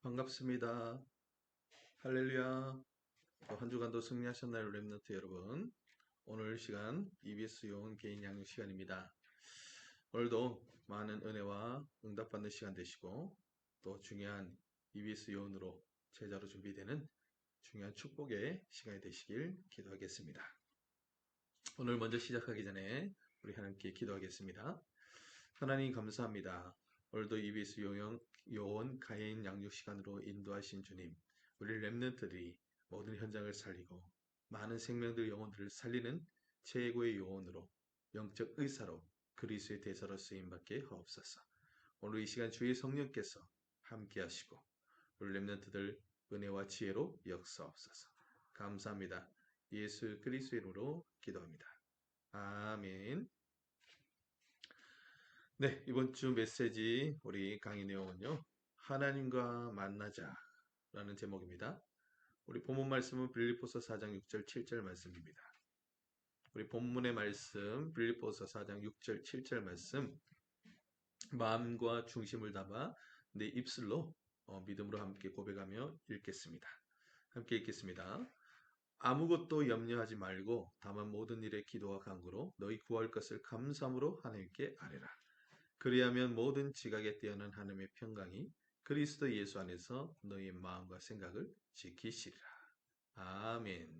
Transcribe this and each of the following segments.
반갑습니다. 할렐루야. 또 한 주간도 승리하셨나요, 랩런트 여러분? 오늘 시간 EBS 요원 개인 양육 시간입니다. 오늘도 많은 은혜와 응답받는 시간 되시고 또 중요한 EBS 요원으로 제자로 준비되는 중요한 축복의 시간이 되시길 기도하겠습니다. 오늘 먼저 시작하기 전에 우리 하나님께 기도하겠습니다. 하나님 감사합니다. 오늘도 EBS 요원 가인 양육 시간으로 인도하신 주님, 우리 렘넌트들이 모든 현장을 살리고 많은 생명들 영혼들을 살리는 최고의 요원으로 영적 의사로 그리스도의 대사로 쓰임받게 하옵소서. 오늘 이 시간 주의 성령께서 함께 하시고 우리 렘넌트들 은혜와 지혜로 역사옵소서. 감사합니다. 예수 그리스도의 이름으로 기도합니다. 아멘. 네, 이번 주 메시지 우리 강의 내용은요. 하나님과 만나자 라는 제목입니다. 우리 본문 말씀은 빌립보서 4장 6절 7절 말씀입니다. 우리 본문의 말씀 빌립보서 4장 6절 7절 말씀 마음과 중심을 담아 내 입술로 믿음으로 함께 고백하며 읽겠습니다. 함께 읽겠습니다. 아무것도 염려하지 말고 다만 모든 일에 기도와 간구로 너희 구할 것을 감사함으로 하나님께 아뢰라. 그리하면 모든 지각에 뛰어난 하나님의 평강이 그리스도 예수 안에서 너희의 마음과 생각을 지키시리라. 아멘.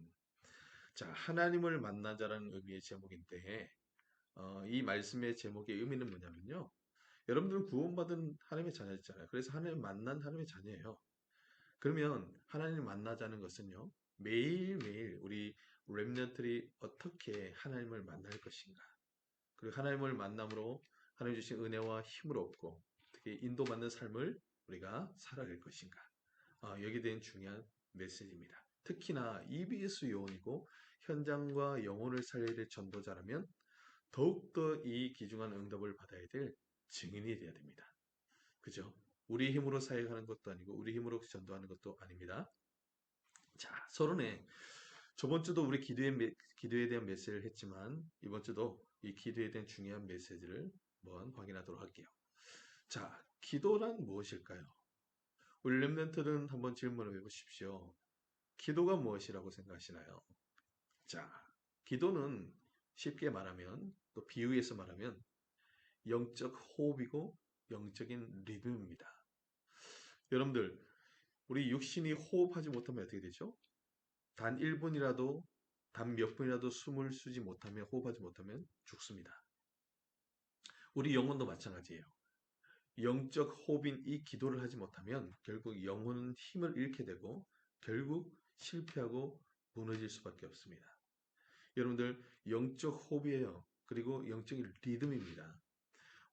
자, 하나님을 만나자라는 의미의 제목인데 이 말씀의 제목의 의미는 뭐냐면요. 여러분들은 구원받은 하나님의 자녀잖아요. 그래서 하나님 만난 하나님의 자녀예요. 그러면 하나님을 만나자는 것은요. 매일매일 우리 렘넌트들이 어떻게 하나님을 만날 것인가. 그리고 하나님을 만남으로 하나님 주신 은혜와 힘을 얻고 특히 인도받는 삶을 우리가 살아갈 것인가. 여기에 대한 중요한 메시지입니다. 특히나 EBS 요원이고 현장과 영혼을 살려야 될 전도자라면 더욱더 이 귀중한 응답을 받아야 될 증인이 되어야 됩니다. 그죠? 우리 힘으로 사역하는 것도 아니고 우리 힘으로 전도하는 것도 아닙니다. 자, 서론에 저번 주도 우리 기도에 대한 메시지를 했지만 이번 주도 이 기도에 대한 중요한 메시지를 한번 확인하도록 할게요. 자, 기도란 무엇일까요? 우리 렘넌트는 한번 질문을 해보십시오. 기도가 무엇이라고 생각하시나요? 자, 기도는 쉽게 말하면 또 비유해서 말하면 영적 호흡이고 영적인 리듬입니다. 여러분들, 우리 육신이 호흡하지 못하면 어떻게 되죠? 단 1분이라도, 단 몇 분이라도 숨을 쉬지 못하면, 호흡하지 못하면 죽습니다. 우리 영혼도 마찬가지예요. 영적 호흡인 이 기도를 하지 못하면 결국 영혼은 힘을 잃게 되고 결국 실패하고 무너질 수밖에 없습니다. 여러분들 영적 호흡이에요. 그리고 영적인 리듬입니다.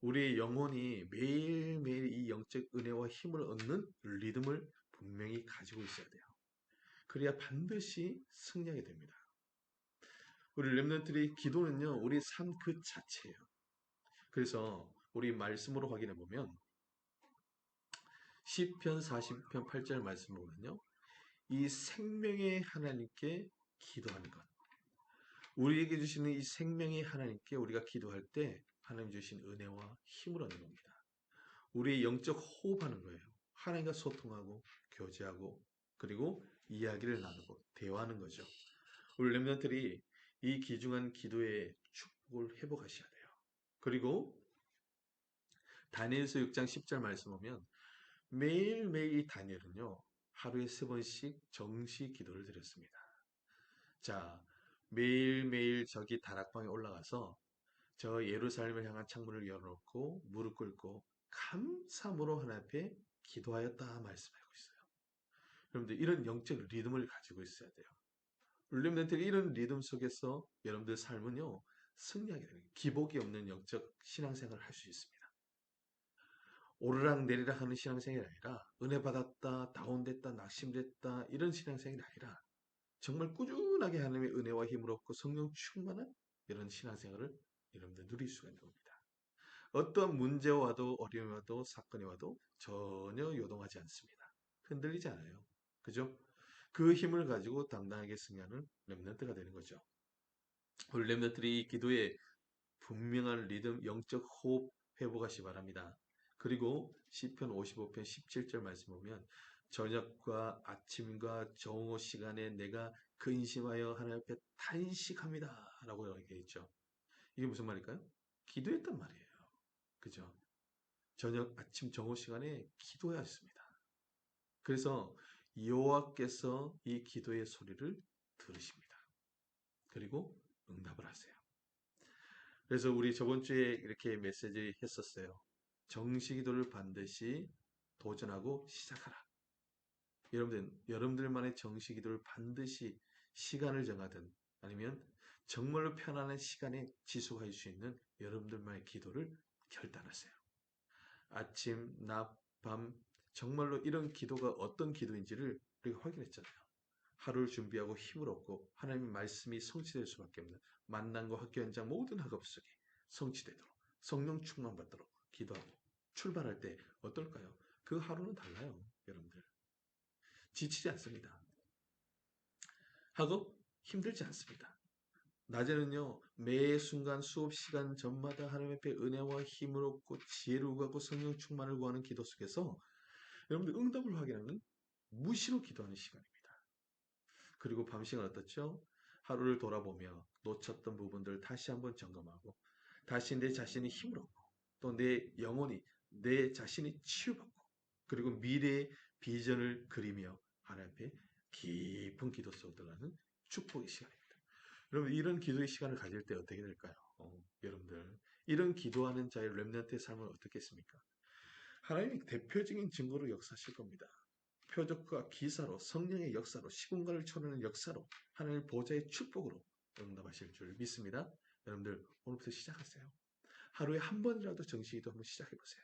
우리의 영혼이 매일매일 이 영적 은혜와 힘을 얻는 리듬을 분명히 가지고 있어야 돼요. 그래야 반드시 승리하게 됩니다. 우리 렘넌트들이 기도는요, 우리 삶 그 자체예요. 그래서 우리 말씀으로 확인해 보면 시편 40편 8절 말씀 보면요. 이 생명의 하나님께 기도하는 것. 우리에게 주시는 이 생명의 하나님께 우리가 기도할 때 하나님 주신 은혜와 힘을 얻는 겁니다. 우리의 영적 호흡하는 거예요. 하나님과 소통하고 교제하고 그리고 이야기를 나누고 대화하는 거죠. 우리 렘넌트들이 이 귀중한 기도의 축복을 회복하셔야 돼요. 그리고 다니엘서 6장 10절 말씀 보면 매일매일 이 다니엘은요. 하루에 3번씩 정시 기도를 드렸습니다. 자, 매일매일 저기 다락방에 올라가서 저 예루살렘을 향한 창문을 열어놓고 무릎 꿇고 감사함으로 하나님 앞에 기도하였다 말씀하고 있어요. 여러분들 이런 영적 리듬을 가지고 있어야 돼요. 렘넌트들이 이런 리듬 속에서 여러분들 삶은요. 승리하게 되는 거예요. 기복이 없는 영적 신앙생활을 할 수 있습니다. 오르락 내리락 하는 신앙생활이 아니라 은혜 받았다, 다운됐다, 낙심됐다 이런 신앙생활이 아니라 정말 꾸준하게 하나님의 은혜와 힘을 얻고 성령 충만한 이런 신앙생활을 여러분들 누릴 수가 있는 겁니다. 어떤 문제와 와도 어려움이 와도 사건이 와도 전혀 요동하지 않습니다. 흔들리지 않아요. 그죠? 그 힘을 가지고 당당하게 승리하는 렘넌트가 되는 거죠. 우리 렘넌트들이 이 기도에 분명한 리듬, 영적 호흡 회복하시 바랍니다. 그리고 시편 55편 17절 말씀 보면 저녁과 아침과 정오 시간에 내가 근심하여 하나님 앞에 탄식합니다. 라고 얘기했죠. 이게 무슨 말일까요? 기도했단 말이에요. 그죠? 저녁, 아침, 정오 시간에 기도하였습니다. 그래서 여호와께서 이 기도의 소리를 들으십니다. 그리고 응답을 하세요. 그래서 우리 저번 주에 이렇게 메시지 했었어요. 정시기도를 반드시 도전하고 시작하라. 여러분들만의 정시기도를 반드시 시간을 정하든 아니면 정말로 편안한 시간에 지속할 수 있는 여러분들만의 기도를 결단하세요. 아침, 낮, 밤, 정말로 이런 기도가 어떤 기도인지를 우리가 확인했잖아요. 하루를 준비하고 힘을 얻고 하나님의 말씀이 성취될 수밖에 없는 만남과 학교 현장 모든 학업 속에 성취되도록 성령 충만 받도록 기도하고 출발할 때 어떨까요? 그 하루는 달라요, 여러분들. 지치지 않습니다. 학업 힘들지 않습니다. 낮에는요, 매 순간 수업 시간 전마다 하나님 앞에 은혜와 힘을 얻고 지혜를 구하고 성령 충만을 구하는 기도 속에서 여러분들 응답을 확인하는 무시로 기도하는 시간입니다. 그리고 밤 시간 어떻죠? 하루를 돌아보며 놓쳤던 부분들 다시 한번 점검하고 다시 내 자신이 힘을 얻고 또 내 영혼이 내 자신이 치유받고 그리고 미래의 비전을 그리며 하나님 앞에 깊은 기도 속으로 들어가는 축복의 시간입니다. 여러분 이런 기도의 시간을 가질 때 어떻게 될까요? 여러분들 이런 기도하는 자의 렘넌트의 삶은 어떻겠습니까? 하나님이 대표적인 증거로 역사하실 겁니다. 표적과 기사로 성령의 역사로 시공간을 초래하는 역사로 하나님의 보좌의 축복으로 응답하실 줄 믿습니다. 여러분들 오늘부터 시작하세요. 하루에 한 번이라도 정식기도 한번 시작해 보세요.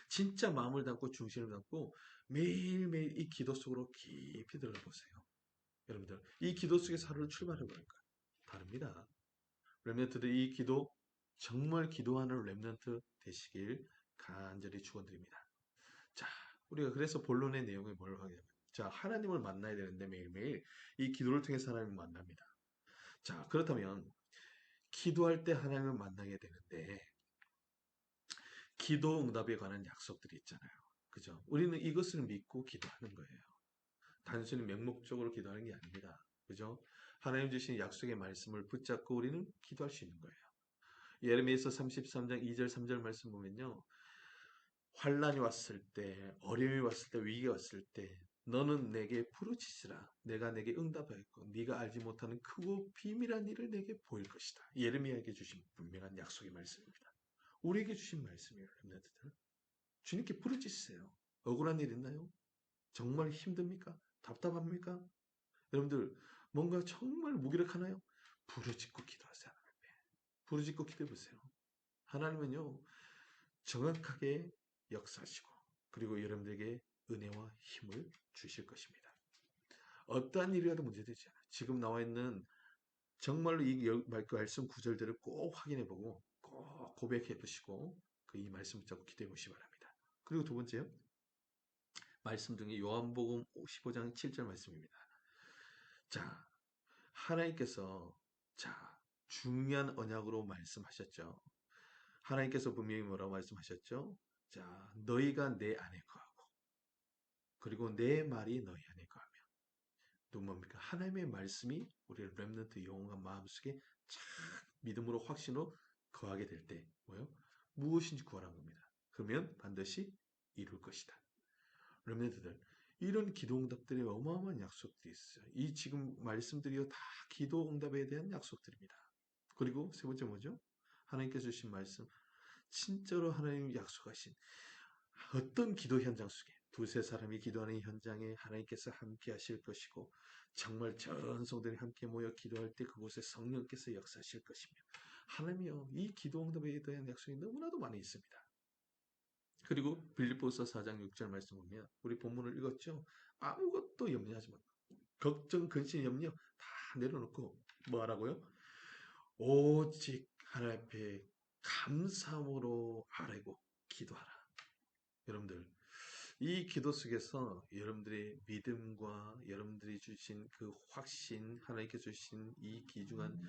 진짜 마음을 담고 중심을 담고 매일매일 이 기도 속으로 깊이 들어가 보세요. 여러분들 이 기도 속에서 하루를 출발해 보니까 다릅니다. 렘넌트들 이 기도 정말 기도하는 렘넌트 되시길 간절히 축원드립니다. 자, 우리가 그래서 본론의 내용을 뭘 하냐면, 자, 하나님을 만나야 되는데 매일매일 이 기도를 통해서 하나님을 만납니다. 자, 그렇다면 기도할 때 하나님을 만나게 되는데 기도 응답에 관한 약속들이 있잖아요. 그죠? 우리는 이것을 믿고 기도하는 거예요. 단순히 맹목적으로 기도하는 게 아닙니다. 그죠? 하나님 주신 약속의 말씀을 붙잡고 우리는 기도할 수 있는 거예요. 예레미야서 33장 2절 3절 말씀 보면요. 환란이 왔을 때, 어려움이 왔을 때, 위기가 왔을 때 너는 내게 부르짖으라. 내가 내게 응답하였고 네가 알지 못하는 크고 비밀한 일을 내게 보일 것이다. 예레미야에게 주신 분명한 약속의 말씀입니다. 우리에게 주신 말씀이에요. 렘넌트들. 주님께 부르짖으세요. 억울한 일 있나요? 정말 힘듭니까? 답답합니까? 여러분들 뭔가 정말 무기력하나요? 부르짖고 기도하세요. 부르짖고 기도해 보세요. 하나님은요. 정확하게 역사하시고 그리고 여러분들에게 은혜와 힘을 주실 것입니다. 어떠한 일이라도 문제되지 않아요. 지금 나와 있는 정말로 이 말씀 구절들을 꼭 확인해 보고 꼭 고백해 보시고 그 이 말씀 붙잡고 기도해 보시기 바랍니다. 그리고 두 번째요. 말씀 중에 요한복음 15장 7절 말씀입니다. 자, 하나님께서 자, 중요한 언약으로 말씀하셨죠. 하나님께서 분명히 뭐라고 말씀하셨죠? 자, 너희가 내 안에 거하고 그리고 내 말이 너희 안에 거하며 또 뭡니까? 하나님의 말씀이 우리의 렘넌트 영혼과 마음속에 착 믿음으로 확신으로 거하게 될 때 뭐요? 무엇인지 구하라는 겁니다. 그러면 반드시 이룰 것이다. 렘넌트들 이런 기도 응답들의 어마어마한 약속들이 있어요. 이 지금 말씀들이요 다 기도 응답에 대한 약속들입니다. 그리고 세 번째 뭐죠? 하나님께서 주신 말씀 진짜로 하나님이 약속하신 어떤 기도 현장 속에 두세 사람이 기도하는 현장에 하나님께서 함께 하실 것이고 정말 전 성들이 함께 모여 기도할 때 그곳에 성령께서 역사하실 것이며 하나님이요 이 기도 응답에 대한 약속이 너무나도 많이 있습니다. 그리고 빌립보서 4장 6절 말씀 보면 우리 본문을 읽었죠. 아무것도 염려하지 마. 걱정, 근심, 염려 다 내려놓고 뭐 하라고요? 오직 하나님 앞에 감사함으로 아뢰고 기도하라. 여러분들 이 기도 속에서 여러분들의 믿음과 여러분들이 주신 그 확신, 하나님께 주신 이 귀중한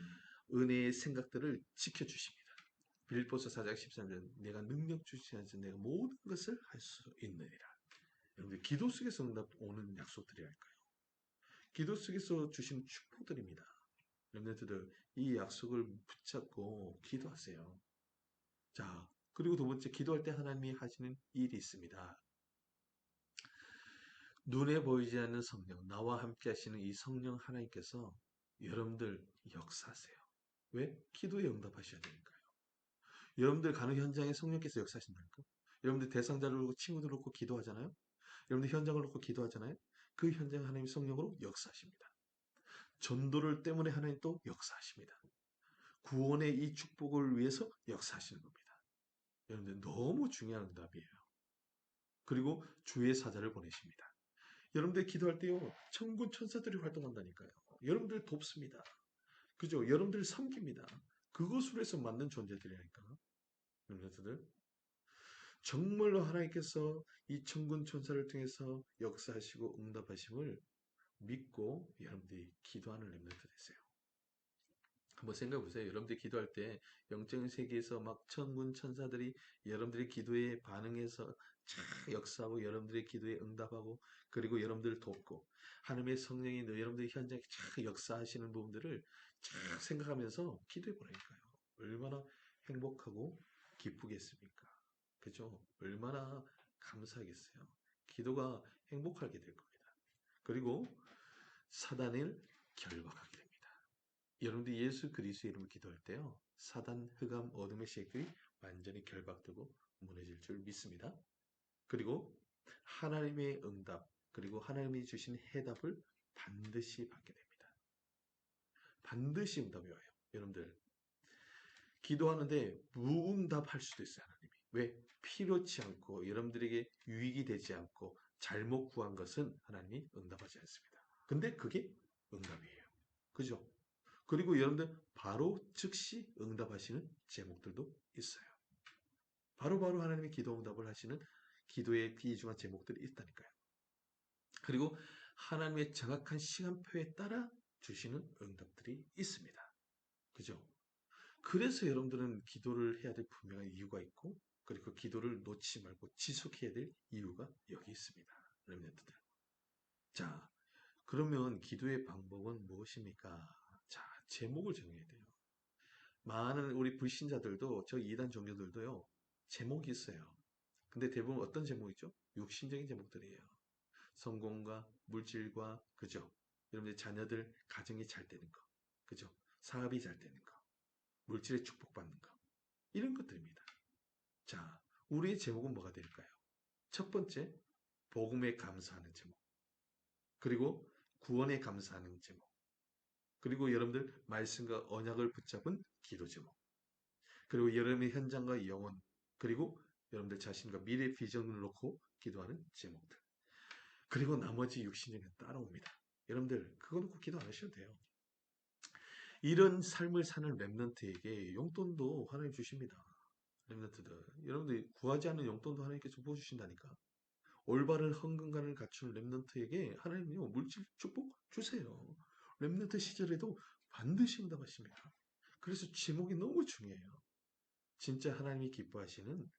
은혜의 생각들을 지켜주십니다. 빌립보서 4장 13절 내가 능력 주시지 않지 내가 모든 것을 할 수 있느니라. 여러분들 여러분들 기도 속에서 응답 오는 약속들이 할까요? 기도 속에서 주신 축복들입니다. 렘넌트들 이 약속을 붙잡고 기도하세요. 자, 그리고 두 번째 기도할 때 하나님이 하시는 일이 있습니다. 눈에 보이지 않는 성령, 나와 함께 하시는 이 성령 하나님께서 여러분들 역사하세요. 왜? 기도에 응답하셔야 되니까요. 여러분들 가는 현장에 성령께서 역사하신다니까. 여러분들 대상자를 놓고 친구들 놓고 기도하잖아요. 여러분들 현장을 놓고 기도하잖아요. 그 현장 하나님 성령으로 역사하십니다. 전도를 때문에 하나님 또 역사하십니다. 구원의 이 축복을 위해서 역사하시는 겁니다. 여러분들 너무 중요한 응답이에요. 그리고 주의 사자를 보내십니다. 여러분들 기도할 때요. 천군 천사들이 활동한다니까요. 여러분들 돕습니다. 그죠? 여러분들 섬깁니다. 그것으로 해서 만든 존재들이니까. 여러분들 정말로 하나님께서 이 천군 천사를 통해서 역사하시고 응답하심을 믿고 여러분들이 기도하는 렘넌트 되세요. 한번 생각해 보세요. 여러분들이 기도할 때 영적인 세계에서 막 천군 천사들이 여러분들의 기도에 반응해서 참 역사하고 여러분들의 기도에 응답하고 그리고 여러분들을 돕고 하나님의 성령이 여러분들의 현장에 참 역사하시는 부분들을 참 생각하면서 기도해 보라니까요. 얼마나 행복하고 기쁘겠습니까? 그죠? 얼마나 감사하겠어요. 기도가 행복하게 될 겁니다. 그리고 사단을 결박하게 됩니다. 여러분들이 예수 그리스도의 이름을 기도할 때요. 사단, 흑암, 어둠의 세력들이 완전히 결박되고 무너질 줄 믿습니다. 그리고 하나님의 응답, 그리고 하나님이 주신 해답을 반드시 받게 됩니다. 반드시 응답이 와요. 여러분들 기도하는데 무응답할 수도 있어요. 하나님이. 왜? 필요치 않고 여러분들에게 유익이 되지 않고 잘못 구한 것은 하나님이 응답하지 않습니다. 근데 그게 응답이에요. 그죠? 그리고 여러분들 바로 즉시 응답하시는 제목들도 있어요. 바로바로 하나님의 기도 응답을 하시는 기도의 귀중한 제목들이 있다니까요. 그리고 하나님의 정확한 시간표에 따라 주시는 응답들이 있습니다. 그죠? 그래서 여러분들은 기도를 해야 될 분명한 이유가 있고 그리고 그 기도를 놓지 말고 지속해야 될 이유가 여기 있습니다. 렘넌트들. 자, 그러면 기도의 방법은 무엇입니까? 자, 제목을 정해야 돼요. 많은 우리 불신자들도 저 이단 종교들도요. 제목이 있어요. 근데 대부분 어떤 제목이죠? 육신적인 제목들이에요. 성공과 물질과 그죠? 여러분들 자녀들 가정이 잘 되는 거. 그죠? 사업이 잘 되는 거. 물질의 축복받는 거. 이런 것들입니다. 자, 우리의 제목은 뭐가 될까요? 첫 번째, 복음에 감사하는 제목. 그리고 구원에 감사하는 제목. 그리고 여러분들 말씀과 언약을 붙잡은 기도 제목. 그리고 여러분의 현장과 영혼. 그리고 여러분들 자신과 미래 비전을 놓고 기도하는 제목들. 그리고 나머지 육신적인 따라옵니다. 여러분들 그거 놓고 기도 안 하셔도 돼요. 이런 삶을 사는 렘넌트에게 용돈도 하나님 주십니다. 렘넌트들. 여러분들 구하지 않는 용돈도 하나님께서 부어주신다니까. 올바른 헌금관을 갖춘 렘넌트에게 하나님이요 물질 축복 주세요. 렘넌트 시절에도 반드시 응답하십니다. 그래서 제목이 너무 중요해요. 진짜 하나님이 기뻐하시는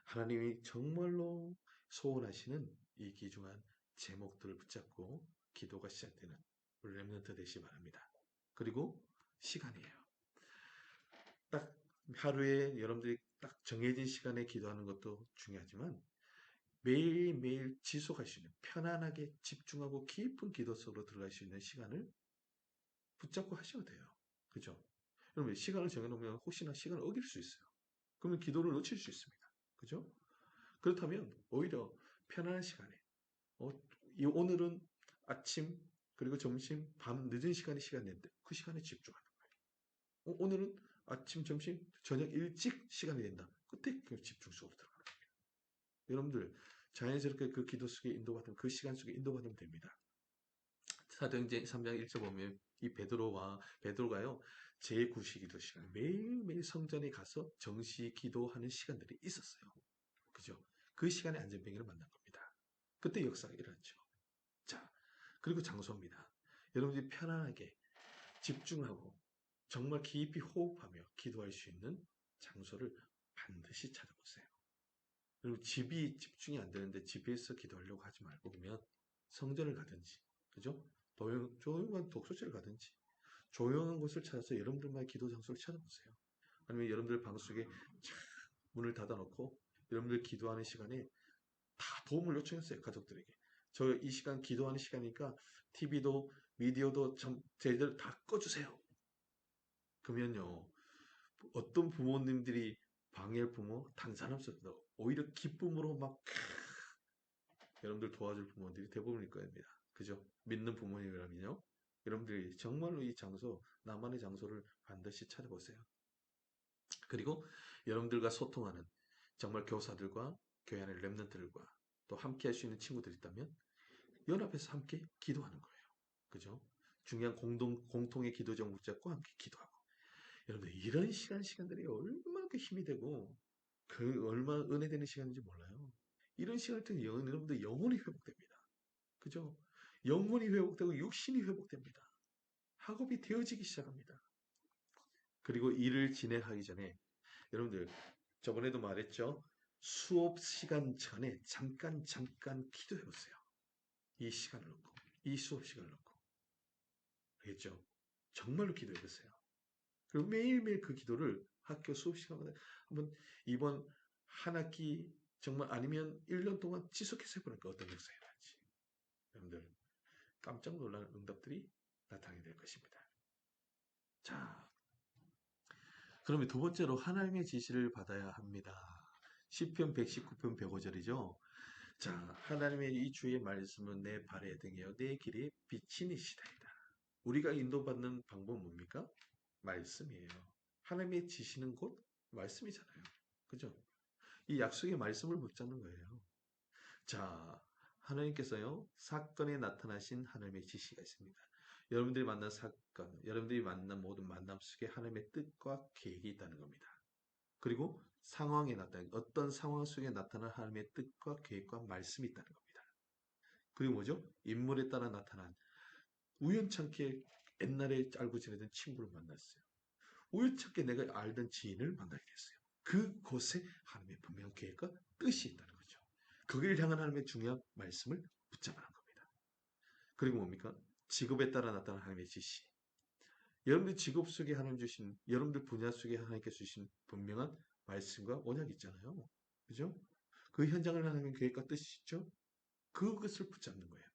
하나님이 정말로 소원하시는 이 귀중한 제목들을 붙잡고 기도가 시작되는 우리 렘넌트 되시기 바랍니다. 그리고 시간이에요. 딱 하루에 여러분들이 딱 정해진 시간에 기도하는 것도 중요하지만 매일매일 지속할 수 있는 편안하게 집중하고 깊은 기도 속으로 들어갈 수 있는 시간을 붙잡고 하셔도 돼요. 그죠? 여러분 시간을 정해놓으면 혹시나 시간을 어길 수 있어요. 그러면 기도를 놓칠 수 있습니다. 그죠? 그렇다면 오히려 편안한 시간에 오늘은 아침 그리고 점심 밤 늦은 시간에 시간 낸데 그 시간에 집중하는 거예요. 오늘은 아침 점심 저녁 일찍 시간이 된다. 그때 그 집중 속으로 들어가는 거예요. 여러분들 자연스럽게 그 기도 속에 인도받으면 그 시간 속에 인도받으면 됩니다. 사도행전 3장 1절 보면 이 베드로가요 제9시 기도 시간 매일매일 성전에 가서 정시 기도하는 시간들이 있었어요. 그죠? 그 시간에 안전뱅이를 만난 겁니다. 그때 역사가 일어났죠. 자, 그리고 장소입니다. 여러분들이 편안하게 집중하고 정말 깊이 호흡하며 기도할 수 있는 장소를 반드시 찾아보세요. 그리고 집이 집중이 안 되는데 집에서 기도하려고 하지 말고 그러면 성전을 가든지, 그죠? 조용한 독서실을 가든지, 조용한 곳을 찾아서 여러분들만의 기도 장소를 찾아보세요. 아니면 여러분들 방 속에 쫙 문을 닫아놓고 여러분들 기도하는 시간에 다 도움을 요청했어요, 가족들에게. 저 이 시간 기도하는 시간이니까 TV도 미디어도 제대로 다 꺼주세요. 그러면요, 어떤 부모님들이 방해할 부모 단사함습니다. 오히려 기쁨으로 막 여러분들 도와줄 부모님들이 대부분일 겁니다. 그죠? 믿는 부모님이라면요. 여러분들이 정말로 이 장소, 나만의 장소를 반드시 찾아보세요. 그리고 여러분들과 소통하는 정말 교사들과 교회 안의 렘넌트들과 또 함께 할 수 있는 친구들이 있다면 연합해서 함께 기도하는 거예요. 그죠? 중요한 공통의 기도 제목 잡고 함께 기도하고. 여러분들 이런 시간들이 얼마나 그 힘이 되고 그 얼마나 은혜되는 시간인지 몰라요. 이런 시간을 통해 여러분들 영혼이 회복됩니다. 그죠? 영혼이 회복되고 육신이 회복됩니다. 학업이 되어지기 시작합니다. 그리고 일을 진행하기 전에 여러분들 저번에도 말했죠. 수업 시간 전에 잠깐 기도해 보세요. 이 시간을 놓고 이 수업 시간을 놓고 알겠죠? 정말로 기도해 보세요. 그리고 매일매일 그 기도를 학교 수업 시간마다 한번 이번 한 학기 정말 아니면 1년 동안 지속해서 해보니까 어떤 역사가 날지 여러분들 깜짝 놀라는 응답들이 나타나게 될 것입니다. 자, 그러면 두 번째로 하나님의 지시를 받아야 합니다. 시편 119편 105절이죠. 자, 하나님의 이 주의 말씀은 내 발의 등이요 내 길에 비치는 시다이다. 우리가 인도받는 방법은 뭡니까? 말씀이에요. 하나님의 지시는 곧 말씀이잖아요. 그죠? 이 약속의 말씀을 붙잡는 거예요. 자, 하나님께서요, 사건에 나타나신 하나님의 지시가 있습니다. 여러분들이 만난 사건, 여러분들이 만난 모든 만남 속에 하나님의 뜻과 계획이 있다는 겁니다. 그리고 상황에 나타난, 어떤 상황 속에 나타난 하나님의 뜻과 계획과 말씀이 있다는 겁니다. 그리고 뭐죠? 인물에 따라 나타난 우연찮게 옛날에 알고 지내던 친구를 만났어요. 우연찮게 내가 알던 지인을 만나게 됐어요. 그곳에 하나님의 분명한 계획과 뜻이 있다는 거죠. 거기를 향한 하나님의 중요한 말씀을 붙잡아는 겁니다. 그리고 뭡니까? 직업에 따라 나타나는 하나님의 지시. 여러분들 직업 속에 하나님 주신, 여러분들 분야 속에 하나님께 주신 분명한 말씀과 언약이 있잖아요. 그죠? 그 현장을 하나님의 계획과 뜻이 있죠? 그것을 붙잡는 거예요.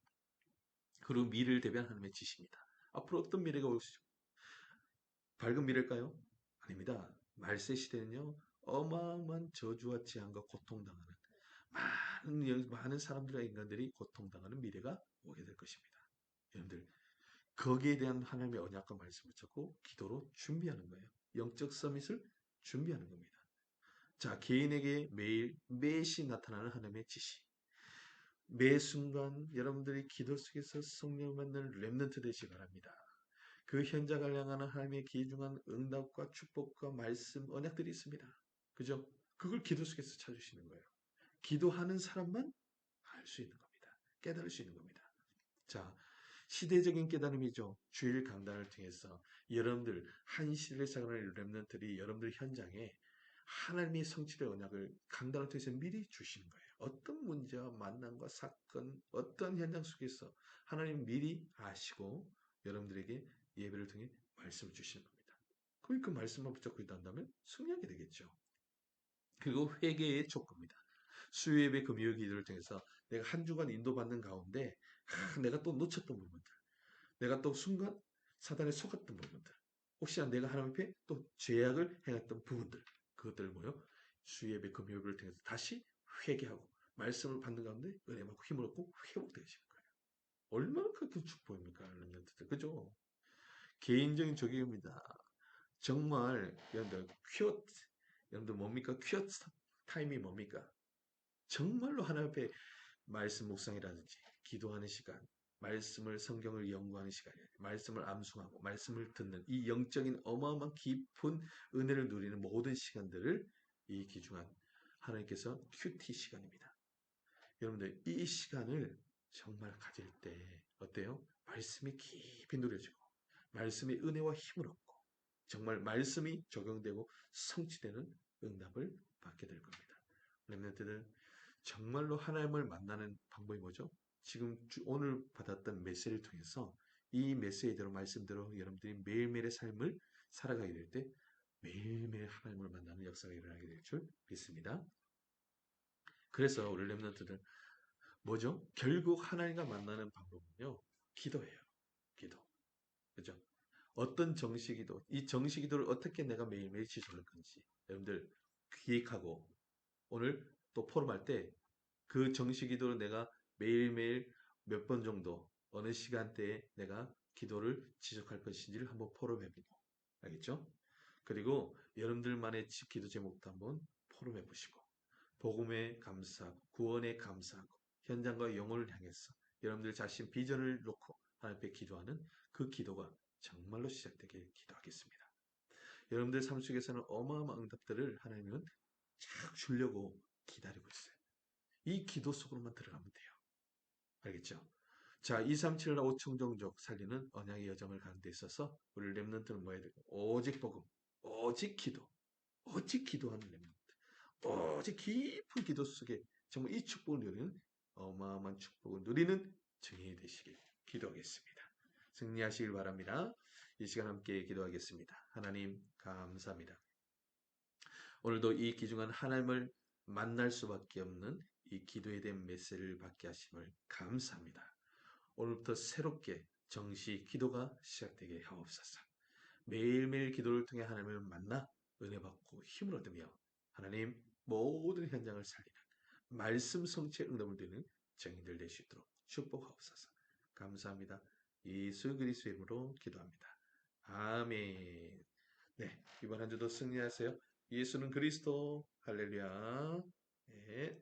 그리고 미래를 대비한 하나님의 지시입니다. 앞으로 어떤 미래가 올지 밝은 미래일까요? 아닙니다. 말세 시대는요, 어마어마한 저주와 재앙과 고통당하는 많은 사람들과 인간들이 고통당하는 미래가 오게 될 것입니다. 여러분들, 거기에 대한 하나님의 언약과 말씀을 찾고 기도로 준비하는 거예요. 영적 서밋을 준비하는 겁니다. 자, 개인에게 매일, 매시 나타나는 하나님의 지시. 매 순간 여러분들이 기도 속에서 성령을 받는 렘넌트 되시기 바랍니다. 그 현장을 향하는 하나님의 귀중한 응답과 축복과 말씀, 언약들이 있습니다. 그죠? 그걸 기도 속에서 찾으시는 거예요. 기도하는 사람만 알 수 있는 겁니다. 깨달을 수 있는 겁니다. 자, 시대적인 깨달음이죠. 주일 강단을 통해서 여러분들 한 시대를 살아가는 렘넌트들이 여러분들 현장에 하나님의 성취의 언약을 강단을 통해서 미리 주시는 거예요. 어떤 문제와 만남과 사건, 어떤 현장 속에서 하나님 미리 아시고 여러분들에게 예배를 통해 말씀을 주시는 겁니다. 그 말씀만 붙잡고 있다면 승리하게 되겠죠. 그리고 회개의 촉구입니다. 수요예배 금요 기도를 통해서 내가 한 주간 인도받는 가운데 내가 또 놓쳤던 부분들, 내가 또 순간 사단에 속았던 부분들, 혹시나 내가 하나님 앞에 또 죄악을 행했던 부분들, 그것들을 뭐요? 수요예배 금요예배를 통해서 다시 회개하고 말씀을 받는 가운데 은혜 받고 힘을 얻고 회복되시는 거예요. 얼마나 큰 축복입니까, 렘넌트들, 그죠? 개인적인 적용입니다. 정말 여러분들 여러분들 뭡니까? 퀴어 타임이 뭡니까? 정말로 하나님 앞에 말씀 묵상이라든지 기도하는 시간, 말씀을 성경을 연구하는 시간이에요. 말씀을 암송하고 말씀을 듣는 이 영적인 어마어마한 깊은 은혜를 누리는 모든 시간들을 이 귀중한 하나님께서 큐티 시간입니다. 여러분들 이 시간을 정말 가질 때 어때요? 말씀이 깊이 누려지고 말씀의 은혜와 힘을 얻고 정말 말씀이 적용되고 성취되는 응답을 받게 될 겁니다. 렘넌트들 정말로 하나님을 만나는 방법이 뭐죠? 지금 오늘 받았던 메시지를 통해서 이 메시지대로 말씀대로 여러분들이 매일매일의 삶을 살아가게 될 때 매일매일 하나님을 만나는 역사가 일어나게 될 줄 믿습니다. 그래서 우리 렘넌트들 뭐죠? 결국 하나님과 만나는 방법은요. 기도예요. 기도. 그죠? 어떤 정식기도, 이 정식기도를 어떻게 내가 매일매일 지속할 건지 여러분들 기획하고 오늘 또 포럼할 때 그 정식기도를 내가 매일매일 몇 번 정도 어느 시간대에 내가 기도를 지속할 것인지를 한번 포럼해보고 알겠죠? 그리고 여러분들만의 기도 제목도 한번 포럼해 보시고 복음에 감사하고 구원에 감사하고 현장과 영혼을 향해서 여러분들 자신 비전을 놓고 하나님 앞에 기도하는 그 기도가 정말로 시작되길 기도하겠습니다. 여러분들 삶 속에서는 어마어마한 응답들을 하나님은 쫙 주려고 기다리고 있어요. 이 기도 속으로만 들어가면 돼요. 알겠죠? 자, 237나 5청정족 살리는 언약의 여정을 가는 데 있어서 우리 렘넌트는 뭐 해야 되고 오직 복음, 오직 기도, 오직 기도하는 렘넌트. 오직 깊은 기도 속에 정말 이 축복을 누리는 어마어마한 축복을 누리는 증인이 되시길 기도하겠습니다. 승리하시길 바랍니다. 이 시간 함께 기도하겠습니다. 하나님 감사합니다. 오늘도 이 귀중한 하나님을 만날 수밖에 없는 이 기도에 대한 메시지를 받게 하심을 감사합니다. 오늘부터 새롭게 정시 기도가 시작되게 하옵소서. 매일매일 기도를 통해 하나님을 만나 은혜 받고 힘을 얻으며 하나님 모든 현장을 살리는 말씀 성취의 응답을 드리는 정인들 되시도록 축복하옵소서. 감사합니다. 예수 그리스도의 이름으로 기도합니다. 아멘. 네, 이번 한 주도 승리하세요. 예수는 그리스도. 할렐루야. 네.